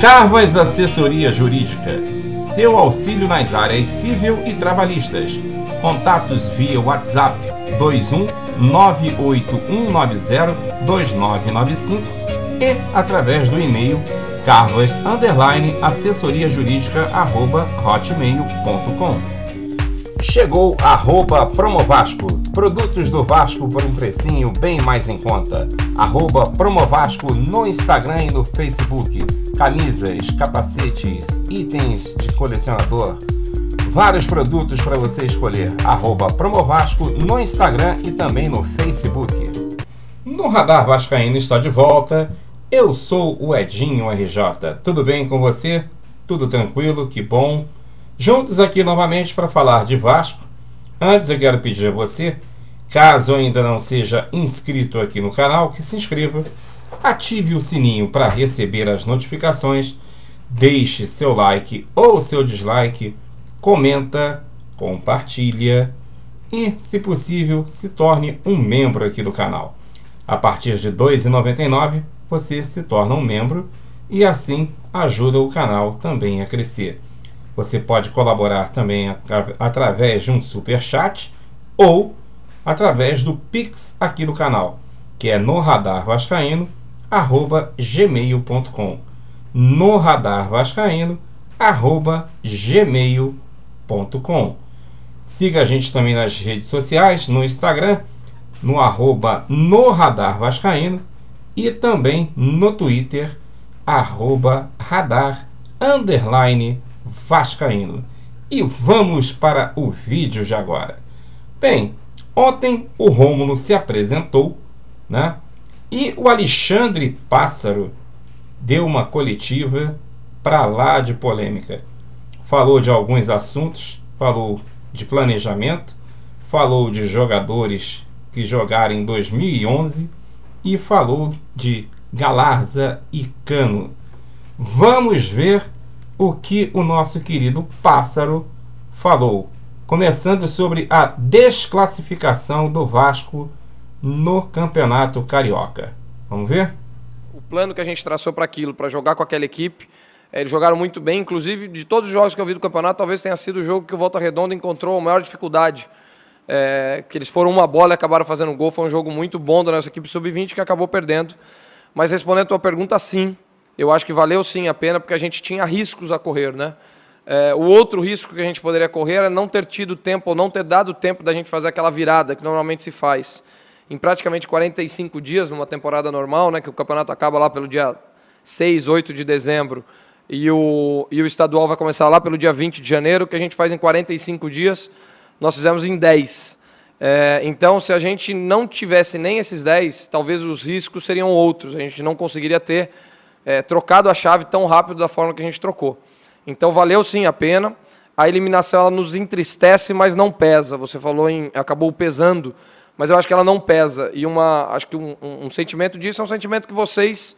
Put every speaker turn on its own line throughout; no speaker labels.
Carvas Assessoria Jurídica, seu auxílio nas áreas civil e trabalhistas. Contatos via WhatsApp 21 981902995 e através do e-mail carvas_assessoriajurídica@hotmail.com. Chegou @Promovasco, produtos do Vasco por um precinho bem mais em conta. @Promovasco no Instagram e no Facebook. Camisas, capacetes, itens de colecionador. Vários produtos para você escolher. @Promovasco no Instagram e também no Facebook. No Radar Vascaíno está de volta. Eu sou o Edinho RJ. Tudo bem com você? Tudo tranquilo? Que bom. Juntos aqui novamente para falar de Vasco. Antes eu quero pedir a você, caso ainda não seja inscrito aqui no canal, que se inscreva, ative o sininho para receber as notificações, deixe seu like ou seu dislike, comenta, compartilha e, se possível, se torne um membro aqui do canal. A partir de R$ 2,99 você se torna um membro e assim ajuda o canal também a crescer. Você pode colaborar também através de um super chat ou através do Pix aqui do canal, que é noradarvascaíno@gmail.com. noradarvascaíno@gmail.com. Siga a gente também nas redes sociais, no Instagram, no @noradarvascaíno e também no Twitter, @radar_vascaíno. E vamos para o vídeo de agora. Bem, ontem o Rômulo se apresentou, né? E o Alexandre Pássaro deu uma coletiva para lá de polêmica. Falou de alguns assuntos, falou de planejamento, falou de jogadores que jogaram em 2011 e falou de Galarza e Cano. Vamos ver o que o nosso querido Pássaro falou, começando sobre a desclassificação do Vasco no Campeonato Carioca. Vamos ver?
O plano que a gente traçou para aquilo, para jogar com aquela equipe, eles jogaram muito bem, inclusive de todos os jogos que eu vi do campeonato, talvez tenha sido o jogo que o Volta Redonda encontrou a maior dificuldade. Que eles foram uma bola e acabaram fazendo gol. Foi um jogo muito bom da nossa equipe sub-20 que acabou perdendo. Mas respondendo a tua pergunta, sim. Eu acho que valeu sim a pena, porque a gente tinha riscos a correr, né? O outro risco que a gente poderia correr era não ter tido tempo, ou não ter dado tempo da gente fazer aquela virada que normalmente se faz em praticamente 45 dias, numa temporada normal, né? Que o campeonato acaba lá pelo dia 6, 8 de dezembro, e o estadual vai começar lá pelo dia 20 de janeiro, que a gente faz em 45 dias, nós fizemos em 10. Então, se a gente não tivesse nem esses 10, talvez os riscos seriam outros. A gente não conseguiria ter trocado a chave tão rápido da forma que a gente trocou. Então, valeu sim a pena. A eliminação ela nos entristece, mas não pesa. Você falou acabou pesando, mas eu acho que ela não pesa. E acho que um sentimento disso é um sentimento que vocês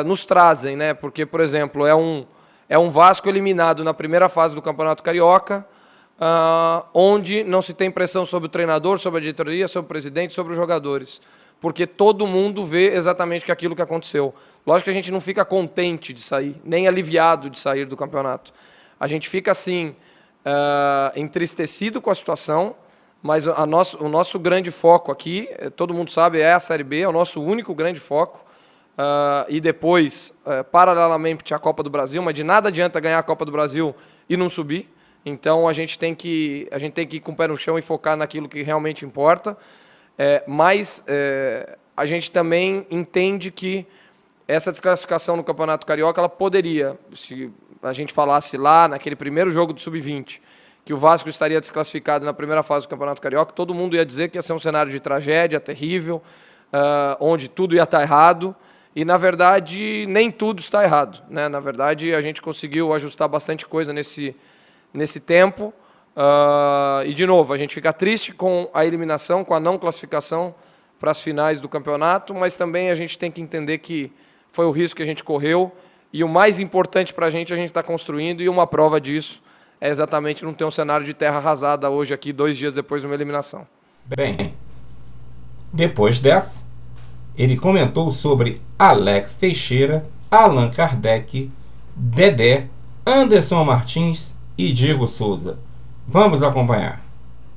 nos trazem, né? Porque, por exemplo, é um Vasco eliminado na primeira fase do Campeonato Carioca, onde não se tem pressão sobre o treinador, sobre a diretoria, sobre o presidente, sobre os jogadores. Porque todo mundo vê exatamente aquilo que aconteceu. Lógico que a gente não fica contente de sair, nem aliviado de sair do campeonato. A gente fica, assim, entristecido com a situação, mas o nosso grande foco aqui, todo mundo sabe, é a Série B, é o nosso único grande foco. E depois, paralelamente, a Copa do Brasil, mas de nada adianta ganhar a Copa do Brasil e não subir. Então, a gente tem que ir com o pé no chão e focar naquilo que realmente importa. Mas a gente também entende que essa desclassificação no Campeonato Carioca, ela poderia, se a gente falasse lá naquele primeiro jogo do Sub-20, que o Vasco estaria desclassificado na primeira fase do Campeonato Carioca, todo mundo ia dizer que ia ser um cenário de tragédia, terrível, onde tudo ia estar errado. E, na verdade, nem tudo está errado, né? Na verdade, a gente conseguiu ajustar bastante coisa nesse tempo. E, de novo, a gente fica triste com a eliminação, com a não classificação para as finais do campeonato, mas também a gente tem que entender que foi o risco que a gente correu e o mais importante para a gente está construindo, e uma prova disso é exatamente não ter um cenário de terra arrasada hoje aqui, 2 dias depois de uma eliminação.
Bem, depois dessa, ele comentou sobre Alex Teixeira Allan Kardec, Dedé, Anderson Martins e Diego Souza. Vamos acompanhar.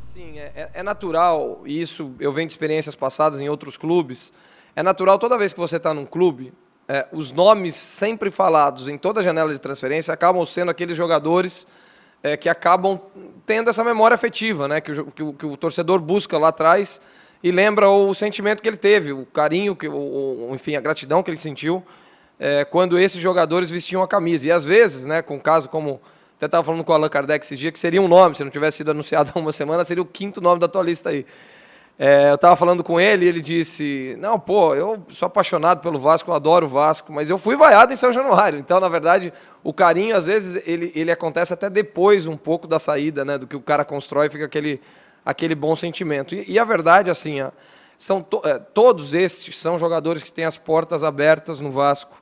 Sim, é natural, e isso eu venho de experiências passadas em outros clubes, é natural toda vez que você está num clube, os nomes sempre falados em toda janela de transferência acabam sendo aqueles jogadores que acabam tendo essa memória afetiva, né, que o torcedor busca lá atrás e lembra o sentimento que ele teve, o carinho, enfim, a gratidão que ele sentiu quando esses jogadores vestiam a camisa. E às vezes, né, com um caso como... Até estava falando com o Allan Kardec esse dia, que seria um nome, se não tivesse sido anunciado há uma semana, seria o 5º nome da tua lista aí. Eu estava falando com ele e ele disse, não, pô, eu sou apaixonado pelo Vasco, eu adoro o Vasco, mas eu fui vaiado em São Januário. Então, na verdade, o carinho, às vezes, ele acontece até depois um pouco da saída, né, do que o cara constrói, fica aquele bom sentimento. E a verdade, assim, todos estes são jogadores que têm as portas abertas no Vasco,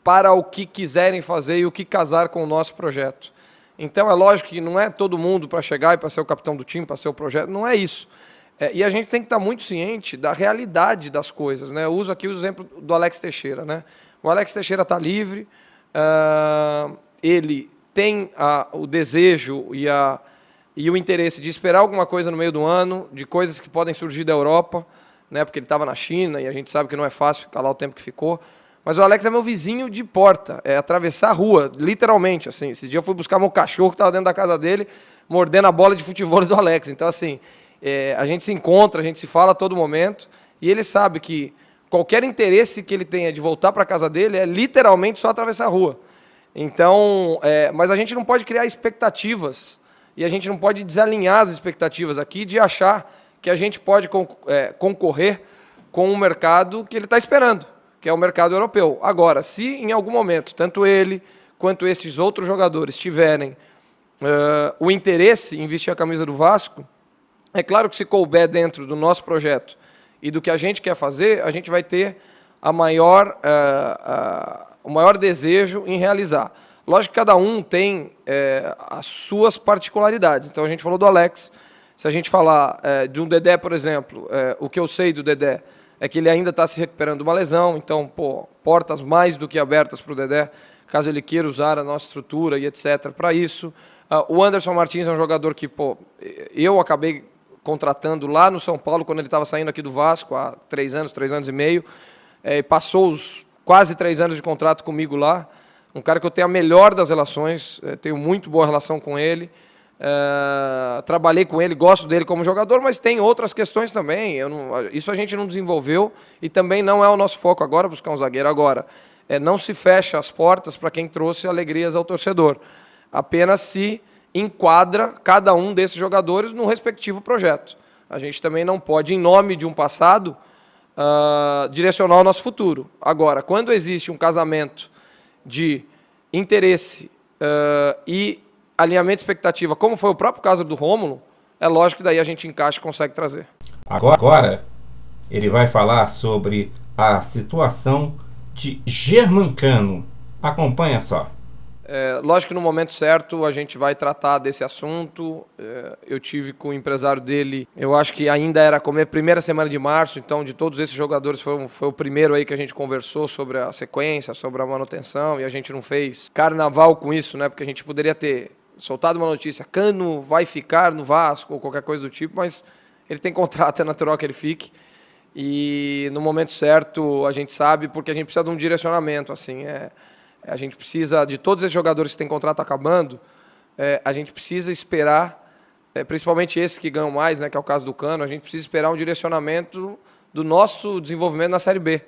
para o que quiserem fazer e o que casar com o nosso projeto. Então, é lógico que não é todo mundo para chegar e para ser o capitão do time, para ser o projeto, não é isso. E a gente tem que estar muito ciente da realidade das coisas, né? Eu uso aqui o exemplo do Alex Teixeira, né? O Alex Teixeira está livre, ele tem o desejo e o interesse de esperar alguma coisa no meio do ano, de coisas que podem surgir da Europa, né? Porque ele estava na China e a gente sabe que não é fácil ficar lá o tempo que ficou. Mas o Alex é meu vizinho de porta, é atravessar a rua, literalmente. Assim. Esse dia eu fui buscar meu cachorro que estava dentro da casa dele, mordendo a bola de futebol do Alex. Então, assim, a gente se encontra, a gente se fala a todo momento, e ele sabe que qualquer interesse que ele tenha de voltar para a casa dele é literalmente só atravessar a rua. Então, mas a gente não pode criar expectativas, e a gente não pode desalinhar as expectativas aqui de achar que a gente pode concorrer com um mercado que ele está esperando, que é o mercado europeu. Agora, se em algum momento, tanto ele quanto esses outros jogadores tiverem o interesse em vestir a camisa do Vasco, é claro que se couber dentro do nosso projeto e do que a gente quer fazer, a gente vai ter o maior desejo em realizar. Lógico que cada um tem as suas particularidades. Então, a gente falou do Alex. Se a gente falar de um Dedé, por exemplo, o que eu sei do Dedé é que ele ainda está se recuperando de uma lesão, então, portas mais do que abertas para o Dedé, caso ele queira usar a nossa estrutura e etc. para isso. O Anderson Martins é um jogador que, eu acabei contratando lá no São Paulo, quando ele estava saindo aqui do Vasco, há 3 anos e meio, passou os quase 3 anos de contrato comigo lá, um cara que eu tenho a melhor das relações, tenho muito boa relação com ele, trabalhei com ele, gosto dele como jogador, mas tem outras questões também. Isso a gente não desenvolveu e também não é o nosso foco agora buscar um zagueiro. Agora, não se fecha as portas para quem trouxe alegrias ao torcedor. Apenas se enquadra cada um desses jogadores no respectivo projeto. A gente também não pode, em nome de um passado, direcionar o nosso futuro. Agora, quando existe um casamento de interesse e alinhamento de expectativa, como foi o próprio caso do Rômulo, é lógico que daí a gente encaixa e consegue trazer.
Agora, ele vai falar sobre a situação de Germancano. Acompanha só.
Lógico que no momento certo a gente vai tratar desse assunto. Eu tive com o empresário dele, eu acho que ainda era a primeira semana de março, então de todos esses jogadores foi o primeiro aí que a gente conversou sobre a sequência, sobre a manutenção, e a gente não fez carnaval com isso, né? Porque a gente poderia ter soltado uma notícia, Cano vai ficar no Vasco ou qualquer coisa do tipo, mas ele tem contrato, é natural que ele fique. E no momento certo a gente sabe, porque a gente precisa de um direcionamento, assim, a gente precisa, de todos esses jogadores que têm contrato acabando, a gente precisa esperar, principalmente esses que ganham mais, né, que é o caso do Cano, a gente precisa esperar um direcionamento do nosso desenvolvimento na Série B,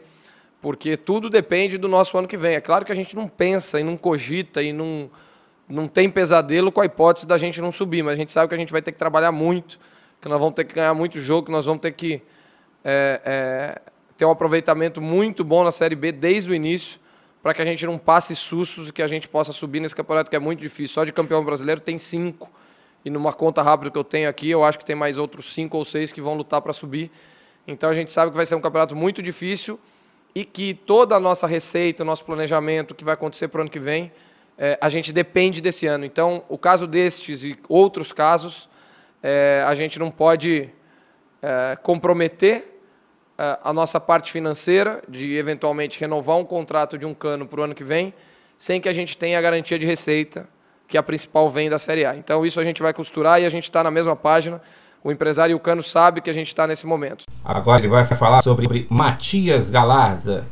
porque tudo depende do nosso ano que vem. É claro que a gente não pensa e não cogita e não tem pesadelo com a hipótese da gente não subir, mas a gente sabe que a gente vai ter que trabalhar muito, que nós vamos ter que ganhar muito jogo, que nós vamos ter que ter um aproveitamento muito bom na Série B desde o início, para que a gente não passe sustos e que a gente possa subir nesse campeonato que é muito difícil. Só de campeão brasileiro tem 5, e numa conta rápida que eu tenho aqui, eu acho que tem mais outros 5 ou 6 que vão lutar para subir. Então a gente sabe que vai ser um campeonato muito difícil e que toda a nossa receita, o nosso planejamento, o que vai acontecer para o ano que vem, a gente depende desse ano. Então, o caso destes e outros casos, a gente não pode comprometer a nossa parte financeira, de eventualmente renovar um contrato de um cano para o ano que vem, sem que a gente tenha a garantia de receita, que a principal vem da Série A. Então isso a gente vai costurar e a gente está na mesma página. O empresário e o cano sabe que a gente está nesse momento.
Agora ele vai falar sobre Matias Galarza.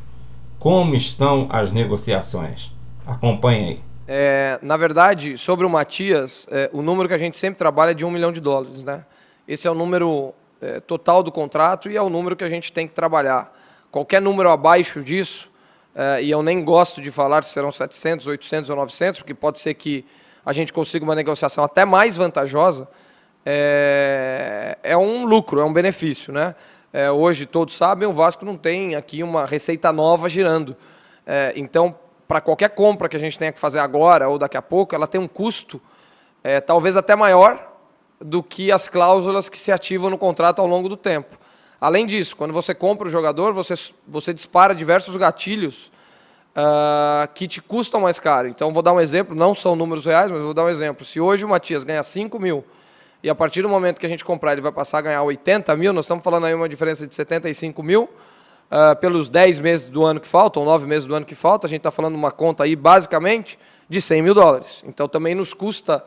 Como estão as negociações? Acompanhe aí.
Na verdade, sobre o Matias, o número que a gente sempre trabalha é de $1 milhão, né? Esse é o número total do contrato e é o número que a gente tem que trabalhar. Qualquer número abaixo disso, e eu nem gosto de falar se serão 700, 800 ou 900, porque pode ser que a gente consiga uma negociação até mais vantajosa, é um lucro, é um benefício, né? Hoje, todos sabem, o Vasco não tem aqui uma receita nova girando. Então, para qualquer compra que a gente tenha que fazer agora ou daqui a pouco, ela tem um custo talvez até maior do que as cláusulas que se ativam no contrato ao longo do tempo. Além disso, quando você compra o jogador, você dispara diversos gatilhos que te custam mais caro. Então, vou dar um exemplo, não são números reais, mas vou dar um exemplo. Se hoje o Matias ganha 5 mil e a partir do momento que a gente comprar ele vai passar a ganhar 80 mil, nós estamos falando aí uma diferença de 75 mil, pelos 10 meses do ano que faltam, 9 meses do ano que falta, a gente está falando uma conta aí basicamente de $100 mil. Então também nos custa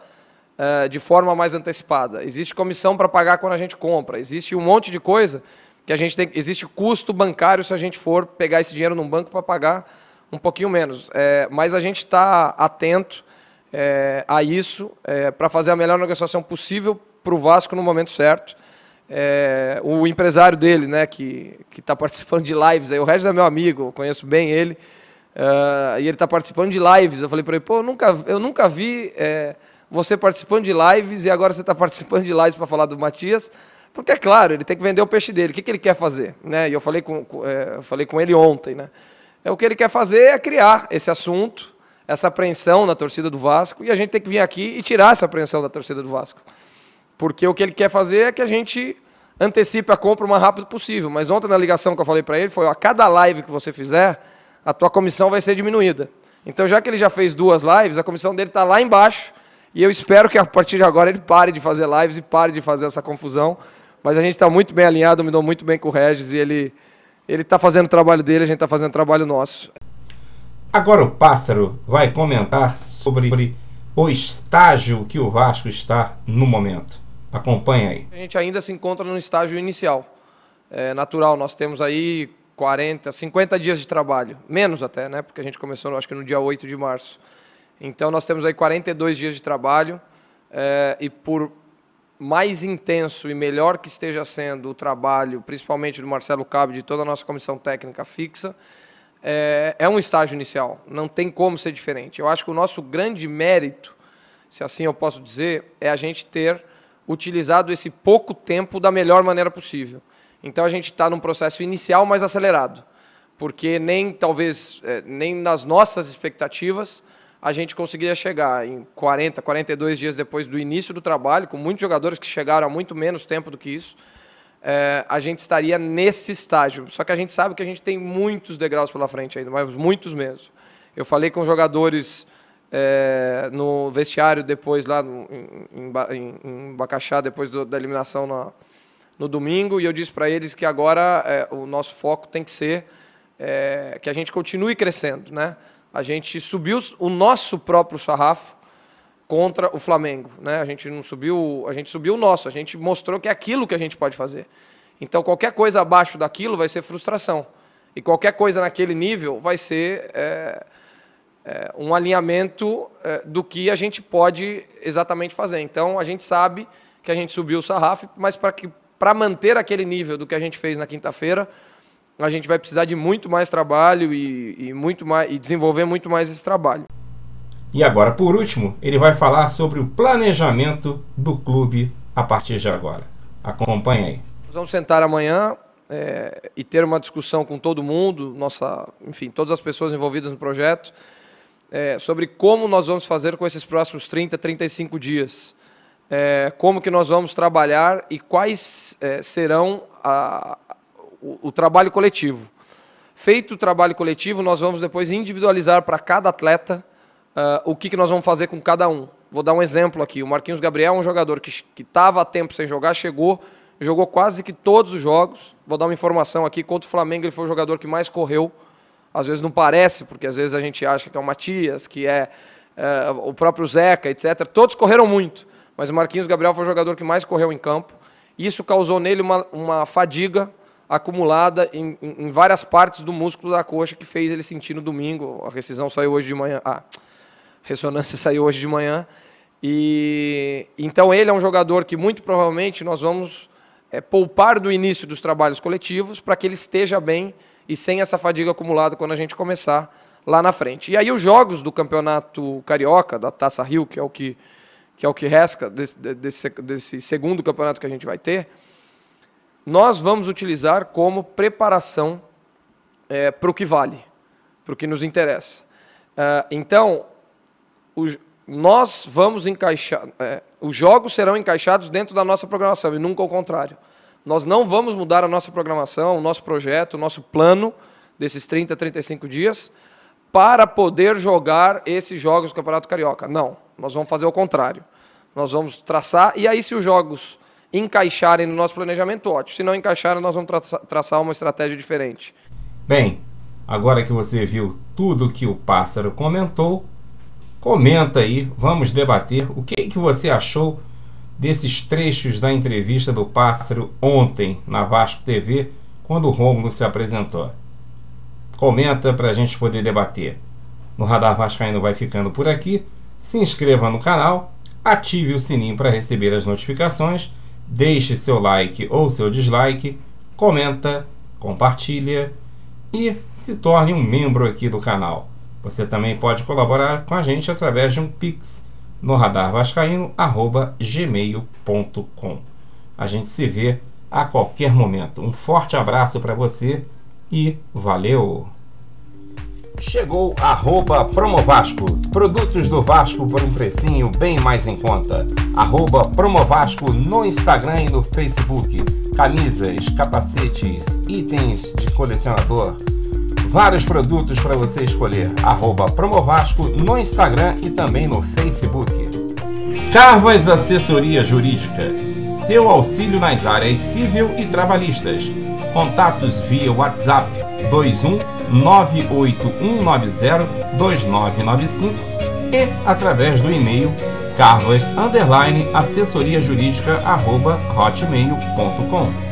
de forma mais antecipada. Existe comissão para pagar quando a gente compra, existe um monte de coisa que a gente tem, existe custo bancário se a gente for pegar esse dinheiro num banco para pagar um pouquinho menos. Mas a gente está atento a isso para fazer a melhor negociação possível para o Vasco no momento certo. O empresário dele, né, que está participando de lives, aí, o Regis é meu amigo, eu conheço bem ele, e ele está participando de lives. Eu falei para ele, pô, eu nunca vi você participando de lives e agora você está participando de lives para falar do Matias, porque, é claro, ele tem que vender o peixe dele. O que ele quer fazer? Né? E eu falei com ele ontem. Né? O que ele quer fazer é criar esse assunto, essa apreensão na torcida do Vasco, e a gente tem que vir aqui e tirar essa apreensão da torcida do Vasco. Porque o que ele quer fazer é que a gente antecipe a compra o mais rápido possível. Mas ontem, na ligação que eu falei para ele, foi: a cada live que você fizer, a tua comissão vai ser diminuída. Então, já que ele já fez 2 lives, a comissão dele está lá embaixo, e eu espero que a partir de agora ele pare de fazer lives e pare de fazer essa confusão. Mas a gente está muito bem alinhado, eu me dou muito bem com o Regis, e ele está fazendo o trabalho dele, a gente está fazendo o trabalho nosso.
Agora o Pássaro vai comentar sobre o estágio que o Vasco está no momento. Acompanha aí.
A gente ainda se encontra no estágio inicial. É natural, nós temos aí 40, 50 dias de trabalho. Menos até, né? Porque a gente começou, acho que no dia 8 de março. Então, nós temos aí 42 dias de trabalho. E por mais intenso e melhor que esteja sendo o trabalho, principalmente do Marcelo Cabo e de toda a nossa comissão técnica fixa, é um estágio inicial. Não tem como ser diferente. Eu acho que o nosso grande mérito, se assim eu posso dizer, é a gente ter utilizado esse pouco tempo da melhor maneira possível. Então a gente está num processo inicial mais acelerado, porque talvez nem nas nossas expectativas a gente conseguiria chegar em 40, 42 dias depois do início do trabalho, com muitos jogadores que chegaram há muito menos tempo do que isso, a gente estaria nesse estágio. Só que a gente sabe que a gente tem muitos degraus pela frente ainda, mas muitos mesmo. Eu falei com jogadores no vestiário depois, lá em Bacaxá, depois da eliminação no domingo, e eu disse para eles que agora o nosso foco tem que ser que a gente continue crescendo, né? A gente subiu o nosso próprio sarrafo contra o Flamengo, né? A gente não subiu, a gente subiu o nosso, a gente mostrou que é aquilo que a gente pode fazer. Então, qualquer coisa abaixo daquilo vai ser frustração, e qualquer coisa naquele nível vai ser um alinhamento do que a gente pode exatamente fazer. Então, a gente sabe que a gente subiu o sarrafo, mas para manter aquele nível do que a gente fez na quinta-feira, a gente vai precisar de muito mais trabalho e desenvolver muito mais esse trabalho.
E agora, por último, ele vai falar sobre o planejamento do clube a partir de agora. Acompanhe aí.
Nós vamos sentar amanhã e ter uma discussão com todo mundo, enfim, todas as pessoas envolvidas no projeto, sobre como nós vamos fazer com esses próximos 30, 35 dias. Como que nós vamos trabalhar e quais serão o trabalho coletivo. Feito o trabalho coletivo, nós vamos depois individualizar para cada atleta o que nós vamos fazer com cada um. Vou dar um exemplo aqui. O Marquinhos Gabriel é um jogador que estava há tempo sem jogar, chegou jogou quase que todos os jogos. Vou dar uma informação aqui, contra o Flamengo ele foi o jogador que mais correu. Às vezes não parece, porque às vezes a gente acha que é o Matias, que é o próprio Zeca, etc. Todos correram muito, mas o Marquinhos Gabriel foi o jogador que mais correu em campo. Isso causou nele uma fadiga acumulada em várias partes do músculo da coxa, que fez ele sentir no domingo. A rescisão saiu hoje de manhã, a ressonância saiu hoje de manhã. E então ele é um jogador que muito provavelmente nós vamos poupar do início dos trabalhos coletivos para que ele esteja bem e sem essa fadiga acumulada quando a gente começar lá na frente. E aí os jogos do Campeonato Carioca, da Taça Rio, que é o que resta desse segundo campeonato que a gente vai ter, nós vamos utilizar como preparação para o que vale, para o que nos interessa. Então, nós vamos encaixar, os jogos serão encaixados dentro da nossa programação e nunca ao contrário. Nós não vamos mudar a nossa programação, o nosso projeto, o nosso plano desses 30, 35 dias para poder jogar esses jogos do Campeonato Carioca. Não, nós vamos fazer o contrário. Nós vamos traçar, e aí se os jogos encaixarem no nosso planejamento, ótimo. Se não encaixarem, nós vamos traçar uma estratégia diferente.
Bem, agora que você viu tudo que o Pássaro comentou, comenta aí, vamos debater o que você achou desses trechos da entrevista do Pássaro ontem na Vasco TV, quando o Rômulo se apresentou. Comenta para a gente poder debater. No Radar Vascaíno vai ficando por aqui. Se inscreva no canal, ative o sininho para receber as notificações, deixe seu like ou seu dislike, comenta, compartilha e se torne um membro aqui do canal. Você também pode colaborar com a gente através de um Pix no radarvascaíno@gmail.com. A gente se vê a qualquer momento. Um forte abraço para você e valeu! Chegou @Promovasco, produtos do Vasco por um precinho bem mais em conta. @Promovasco no Instagram e no Facebook. Camisas, capacetes, itens de colecionador. Vários produtos para você escolher. @Promovasco no Instagram e também no Facebook. Carvas Assessoria Jurídica. Seu auxílio nas áreas civil e trabalhistas. Contatos via WhatsApp 21 981902995 e através do e-mail carvas_assessoriajurídica@hotmail.com.